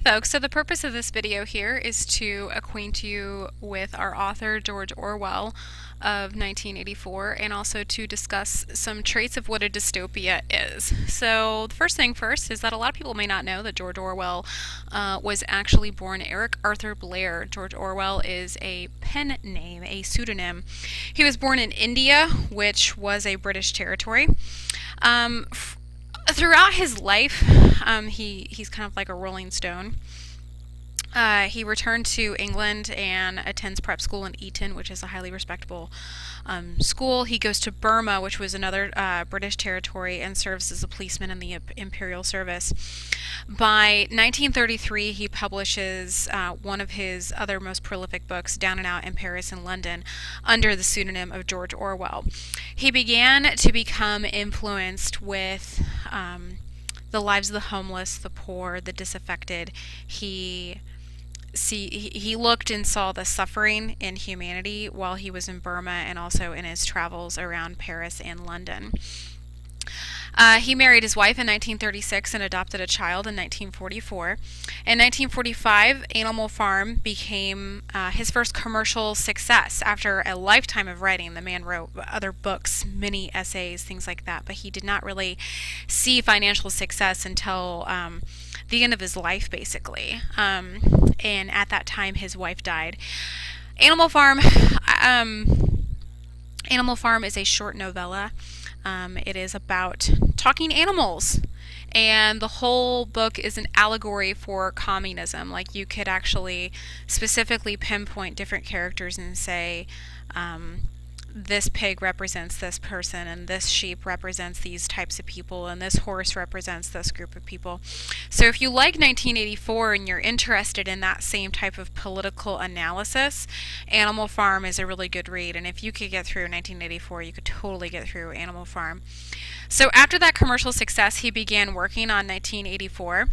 folks, so the purpose of this video here is to acquaint you with our author George Orwell of 1984 and also to discuss some traits of what a dystopia is. So the first thing first is that a lot of people may not know that George Orwell was actually born Eric Arthur Blair. George Orwell is a pen name, a pseudonym. He was born in India, which was a British territory. Throughout his life, he's kind of like a rolling stone. He returned to England and attends prep school in Eton, which is a highly respectable school. He goes to Burma, which was another British territory, and serves as a policeman in the Imperial Service. By 1933, he publishes one of his other most prolific books, Down and Out in Paris and London, under the pseudonym of George Orwell. He began to become influenced with the lives of the homeless, the poor, the disaffected. He looked and saw the suffering in humanity while he was in Burma and also in his travels around Paris and London. He married his wife in 1936 and adopted a child in 1944. In 1945, Animal Farm became his first commercial success. After a lifetime of writing, the man wrote other books, many essays, things like that, but he did not really see financial success until the end of his life, basically. And at that time, his wife died. Animal Farm is a short novella. It is about talking animals, and the whole book is an allegory for communism. Like, you could actually specifically pinpoint different characters and say, this pig represents this person, and this sheep represents these types of people, and this horse represents this group of people. So if you like 1984 and you're interested in that same type of political analysis, Animal Farm is a really good read. And if you could get through 1984, you could totally get through Animal Farm. So after that commercial success, he began working on 1984.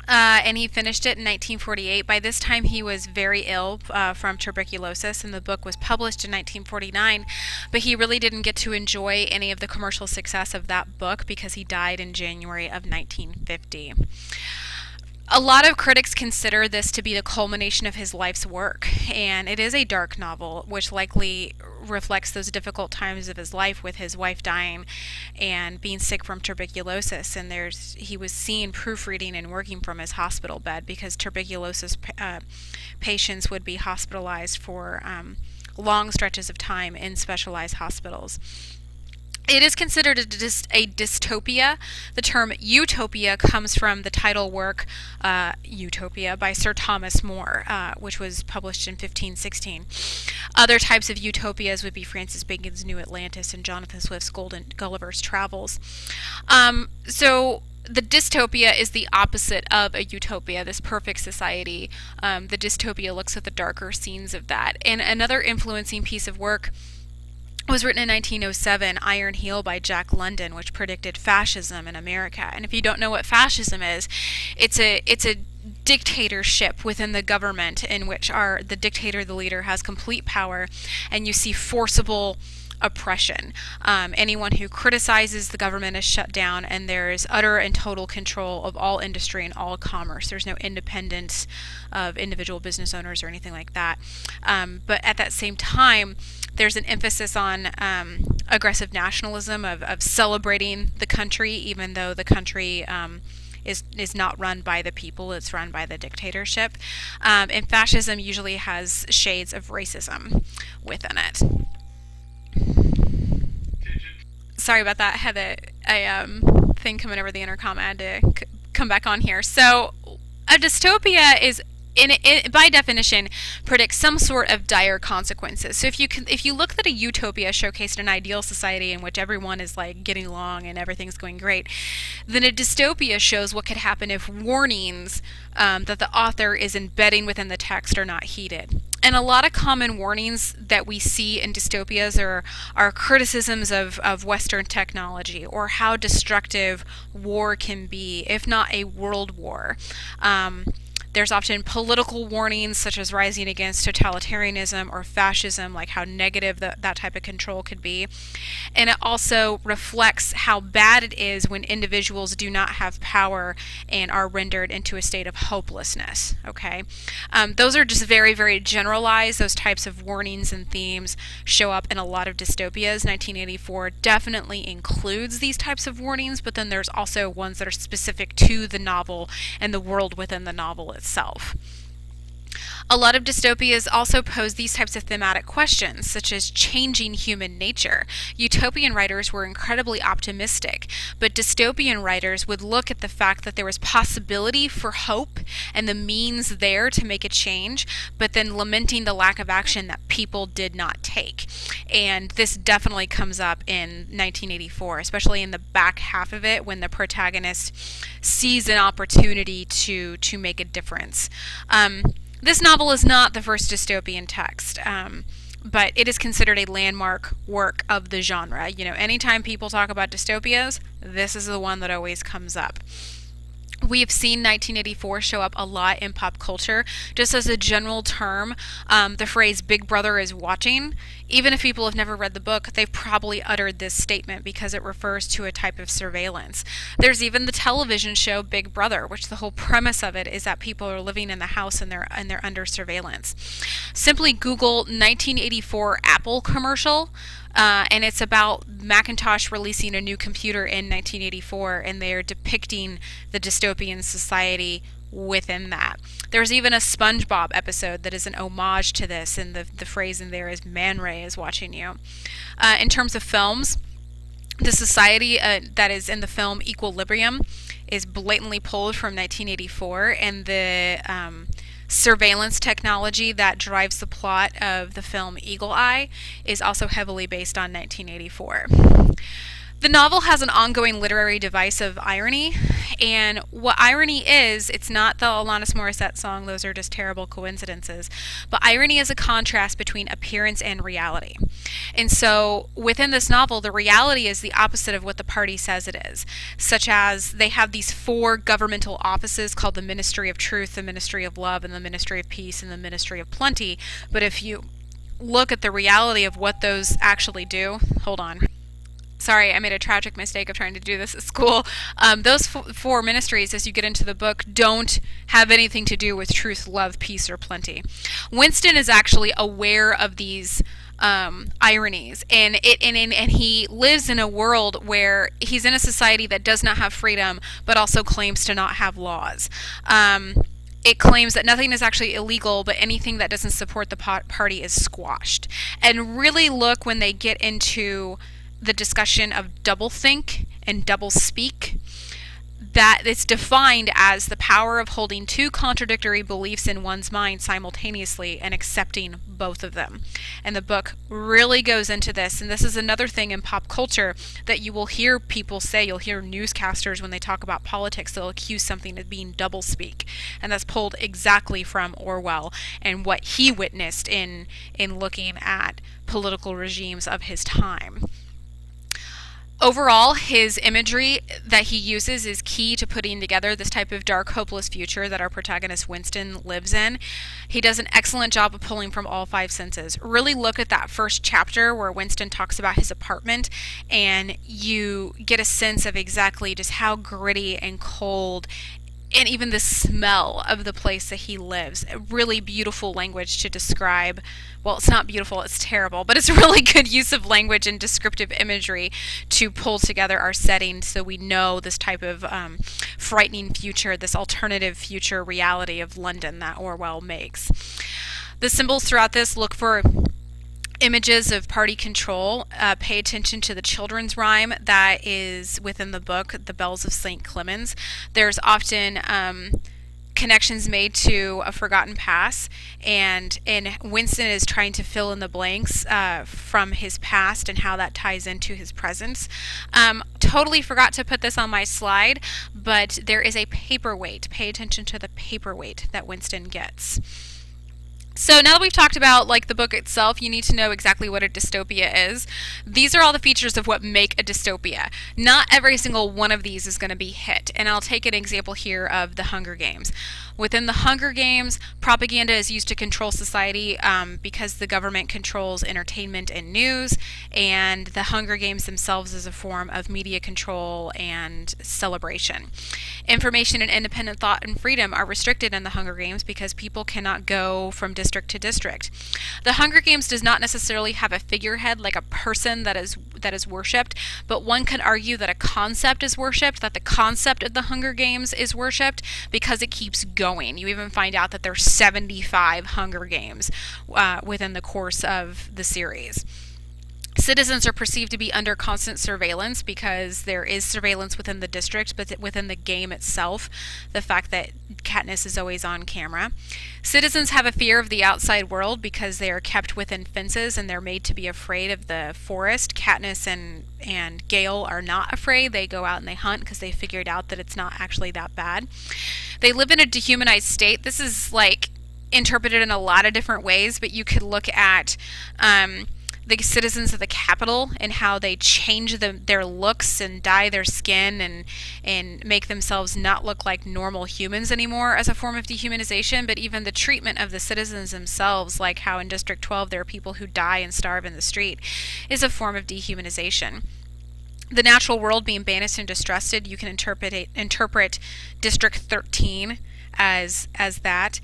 And he finished it in 1948. By this time, he was very ill from tuberculosis, and the book was published in 1949, but he really didn't get to enjoy any of the commercial success of that book because he died in January of 1950. A lot of critics consider this to be the culmination of his life's work, and it is a dark novel, which likely reflects those difficult times of his life with his wife dying and being sick from tuberculosis. And he was seen proofreading and working from his hospital bed because tuberculosis patients would be hospitalized for long stretches of time in specialized hospitals. It is considered a dystopia. The term utopia comes from the title work Utopia by Sir Thomas More, which was published in 1516. Other types of utopias would be Francis Bacon's New Atlantis and Jonathan Swift's Gulliver's Travels. So the dystopia is the opposite of a utopia, this perfect society. The dystopia looks at the darker scenes of that. And another influencing piece of work was written in 1907, Iron Heel by Jack London, which predicted fascism in America. And if you don't know what fascism is, it's a dictatorship within the government in which the dictator, the leader, has complete power, and you see forcible oppression. Anyone who criticizes the government is shut down, and there is utter and total control of all industry and all commerce. There's no independence of individual business owners or anything like that. But at that same time, there's an emphasis on aggressive nationalism, of celebrating the country, even though the country is not run by the people, it's run by the dictatorship. And fascism usually has shades of racism within it. Sorry about that. I had a thing coming over the intercom. I had to come back on here. So a dystopia is, by definition, predicts some sort of dire consequences. So if you look at a utopia showcased an ideal society in which everyone is like getting along and everything's going great, then a dystopia shows what could happen if warnings that the author is embedding within the text are not heeded. And a lot of common warnings that we see in dystopias are criticisms of Western technology, or how destructive war can be, if not a world war. There's often political warnings, such as rising against totalitarianism or fascism, like how negative that type of control could be. And it also reflects how bad it is when individuals do not have power and are rendered into a state of hopelessness. Okay, those are just very, very generalized. Those types of warnings and themes show up in a lot of dystopias. 1984 definitely includes these types of warnings, but then there's also ones that are specific to the novel and the world within the novel itself. A lot of dystopias also pose these types of thematic questions, such as changing human nature. Utopian writers were incredibly optimistic, but dystopian writers would look at the fact that there was possibility for hope and the means there to make a change, but then lamenting the lack of action that people did not take. And this definitely comes up in 1984, especially in the back half of it when the protagonist sees an opportunity to make a difference. This novel is not the first dystopian text, but it is considered a landmark work of the genre. You know, anytime people talk about dystopias, this is the one that always comes up. We've seen 1984 show up a lot in pop culture. Just as a general term, the phrase "Big Brother is watching," even if people have never read the book, they've probably uttered this statement because it refers to a type of surveillance. There's even the television show Big Brother, which the whole premise of it is that people are living in the house and they're under surveillance. Simply Google 1984 Apple commercial. And it's about Macintosh releasing a new computer in 1984, and they're depicting the dystopian society within that. There's even a SpongeBob episode that is an homage to this, and the phrase in there is "Man Ray is watching you." In terms of films, the society that is in the film Equilibrium is blatantly pulled from 1984, and the surveillance technology that drives the plot of the film Eagle Eye is also heavily based on 1984. The novel has an ongoing literary device of irony, and what irony is, it's not the Alanis Morissette song, those are just terrible coincidences, but irony is a contrast between appearance and reality. And so within this novel, the reality is the opposite of what the party says it is, such as they have these 4 governmental offices called the Ministry of Truth, the Ministry of Love, and the Ministry of Peace, and the Ministry of Plenty. But if you look at the reality of what those actually do, hold on. Sorry, I made a tragic mistake of trying to do this at school. Those 4 ministries, as you get into the book, don't have anything to do with truth, love, peace, or plenty. Winston is actually aware of these ironies, and he lives in a world where he's in a society that does not have freedom, but also claims to not have laws. It claims that nothing is actually illegal, but anything that doesn't support the party is squashed. And really look when they get into the discussion of doublethink and doublespeak, that it's defined as the power of holding 2 contradictory beliefs in one's mind simultaneously and accepting both of them. And the book really goes into this, and this is another thing in pop culture that you will hear people say. You'll hear newscasters when they talk about politics, they'll accuse something of being doublespeak, and that's pulled exactly from Orwell and what he witnessed in looking at political regimes of his time. Overall, his imagery that he uses is key to putting together this type of dark, hopeless future that our protagonist Winston lives in. He does an excellent job of pulling from all 5 senses. Really look at that first chapter where Winston talks about his apartment, and you get a sense of exactly just how gritty and cold and even the smell of the place that he lives. A really beautiful language to describe. Well, it's not beautiful, it's terrible, but it's really good use of language and descriptive imagery to pull together our setting so we know this type of frightening future, this alternative future reality of London that Orwell makes. The symbols throughout this look for images of party control. Pay attention to the children's rhyme that is within the book, The Bells of St. Clemens. There's often connections made to a forgotten past, and Winston is trying to fill in the blanks from his past and how that ties into his presence. Totally forgot to put this on my slide, but there is a paperweight. Pay attention to the paperweight that Winston gets. So now that we've talked about like the book itself, you need to know exactly what a dystopia is. These are all the features of what make a dystopia. Not every single one of these is going to be hit. And I'll take an example here of the Hunger Games. Within the Hunger Games, propaganda is used to control society because the government controls entertainment and news, and the Hunger Games themselves is a form of media control and celebration. Information and independent thought and freedom are restricted in the Hunger Games because people cannot go from district to district. The Hunger Games does not necessarily have a figurehead like a person that is worshipped, but one could argue that a concept is worshipped, that the concept of the Hunger Games is worshipped because it keeps going. You even find out that there's 75 Hunger Games within the course of the series. Citizens are perceived to be under constant surveillance because there is surveillance within the district, but within the game itself, the fact that Katniss is always on camera. Citizens have a fear of the outside world because they are kept within fences and they're made to be afraid of the forest. Katniss and Gale are not afraid. They go out and they hunt because they figured out that it's not actually that bad. They live in a dehumanized state. This is like interpreted in a lot of different ways, but you could look at the citizens of the capital and how they change their looks and dye their skin and make themselves not look like normal humans anymore as a form of dehumanization. But even the treatment of the citizens themselves, like how in District 12 there are people who die and starve in the street, is a form of dehumanization. The natural world being banished and distrusted, you can interpret District 13 as that.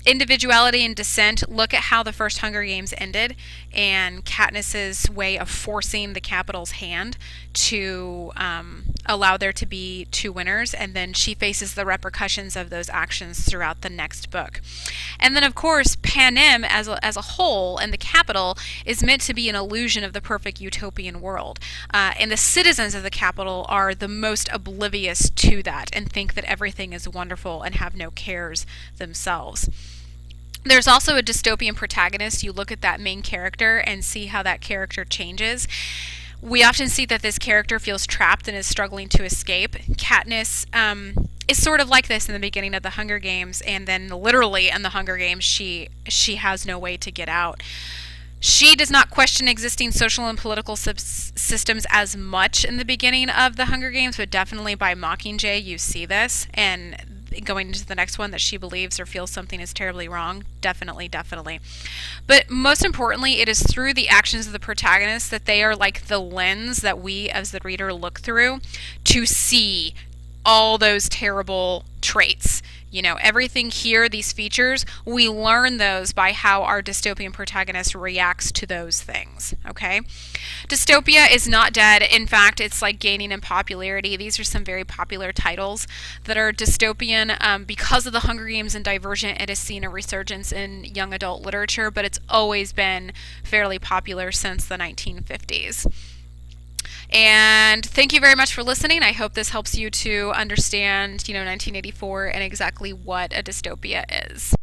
Individuality and dissent, look at how the first Hunger Games ended and Katniss's way of forcing the Capitol's hand to allow there to be two winners, and then she faces the repercussions of those actions throughout the next book. And then of course Panem as a whole and the Capitol is meant to be an illusion of the perfect utopian world, and the citizens of the Capitol are the most oblivious to that and think that everything is wonderful and have no cares themselves. There's also a dystopian protagonist. You look at that main character and see how that character changes. We often see that this character feels trapped and is struggling to escape. Katniss is sort of like this in the beginning of the Hunger Games, and then literally in the Hunger Games she has no way to get out. She does not question existing social and political systems as much in the beginning of the Hunger Games, but definitely by Mockingjay you see this, and going into the next one that she believes or feels something is terribly wrong. Definitely. But most importantly, it is through the actions of the protagonists that they are like the lens that we as the reader look through to see all those terrible traits. You know, everything here, these features, we learn those by how our dystopian protagonist reacts to those things, okay? Dystopia is not dead. In fact, it's like gaining in popularity. These are some very popular titles that are dystopian. Because of the Hunger Games and Divergent, it has seen a resurgence in young adult literature, but it's always been fairly popular since the 1950s. And thank you very much for listening. I hope this helps you to understand, 1984 and exactly what a dystopia is.